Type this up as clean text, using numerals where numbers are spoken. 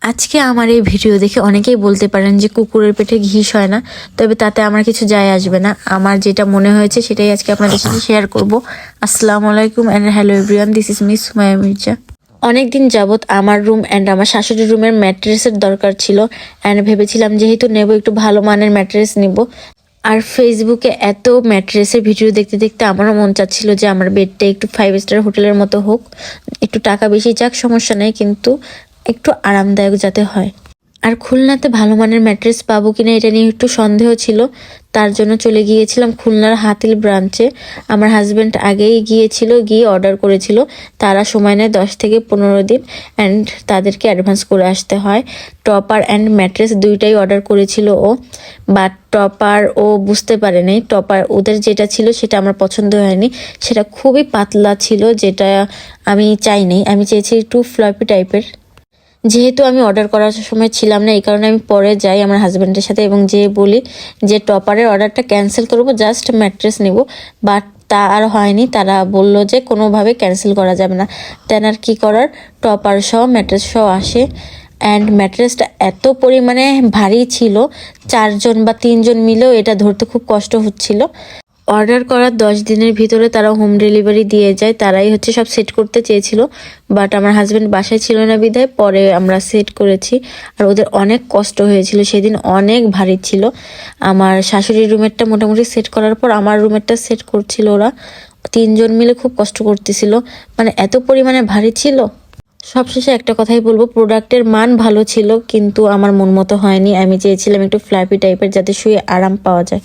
আজকে আমার এই ভিডিও দেখে অনেকেই বলতে পারেন যে কুকুরের পেটে ঘিস হয় না, তবে তাতে আমার কিছু যায় আসবে না। আমার যেটা মনে হয়েছে সেটাই আজকে আপনাদের সাথে শেয়ার করব। আসসালামু আলাইকুম and hello everyone, this is Miss Sumaiya Mirza. অনেকদিন যাবত আমার রুম অ্যান্ড আমার শাশুড়ির রুমের ম্যাট্রেসের দরকার ছিল অ্যান্ড ভেবেছিলাম যেহেতু নেব একটু ভালো মানের ম্যাট্রেস নিব। আর ফেসবুকে এত ম্যাট্রেসের ভিডিও দেখতে দেখতে আমারও মন চাচ্ছিল যে আমার বেডটা একটু 5 স্টার হোটেলের মতো হোক, একটু টাকা বেশি যাক সমস্যা নেই, কিন্তু একটু আরামদায়ক যাতে হয়। আর খুলনাতে ভালো মানের ম্যাট্রেস পাবো কিনা এটা নিয়ে একটু সন্দেহ ছিল, তার জন্য চলে গিয়েছিলাম খুলনার হাতিল ব্রাঞ্চে। আমার হাজব্যান্ড আগেই গিয়ে অর্ডার করেছিল। তারা সময় নেয় 10 থেকে 15 দিন অ্যান্ড তাদেরকে অ্যাডভান্স করে আসতে হয়। টপার অ্যান্ড ম্যাট্রেস দুইটাই অর্ডার করেছিল ও, বাট টপার ও বুঝতে পারেনি। টপার ওদের যেটা ছিল সেটা আমার পছন্দ হয়নি, সেটা খুবই পাতলা ছিল, যেটা আমি চাইনি। আমি চেয়েছি একটু ফ্লপি টাইপের। যেহেতু আমি অর্ডার করার সময় ছিলাম না, এই কারণে আমি পরে যাই আমার হাজব্যান্ডের সাথে এবং যেয়ে বলি যে টপারের অর্ডারটা ক্যান্সেল করবো, জাস্ট ম্যাট্রেস নেব। বাট তা আর হয়নি, তারা বলল যে কোনোভাবে ক্যান্সেল করা যাবে না। দেন আর কি করার, টপার সহ ম্যাট্রেস সহ আসে অ্যান্ড ম্যাট্রেসটা এত পরিমাণে ভারী ছিল, 4 জন বা 3 জন মিলেও এটা ধরতে খুব কষ্ট হচ্ছিল। অর্ডার করার 10 দিনের ভিতরে তারা হোম ডেলিভারি দিয়ে যায়। তারাই সব সেট করতে চেয়েছিল, বাট আমার হাজব্যান্ড বাসায় ছিল না বিধায় পরে আমরা সেট করেছি। আর ওদের অনেক কষ্ট হয়েছিল, সেদিন অনেক ভারী ছিল। আমার শাশুড়ির রুমেরটা মোটামুটি সেট করার পর আমার রুমেরটা সেট করছিল ওরা। 3 জন মিলে খুব কষ্ট করতেছিল, মানে এত পরিমাণে ভারী ছিল। সবশেষে একটা কথাই বলবো, প্রোডাক্টের মান ভালো ছিল কিন্তু আমার মন মতো হয়নি। আমি চেয়েছিলাম একটু ফ্ল্যাপি টাইপের যাতে শুয়ে আরাম পাওয়া যায়।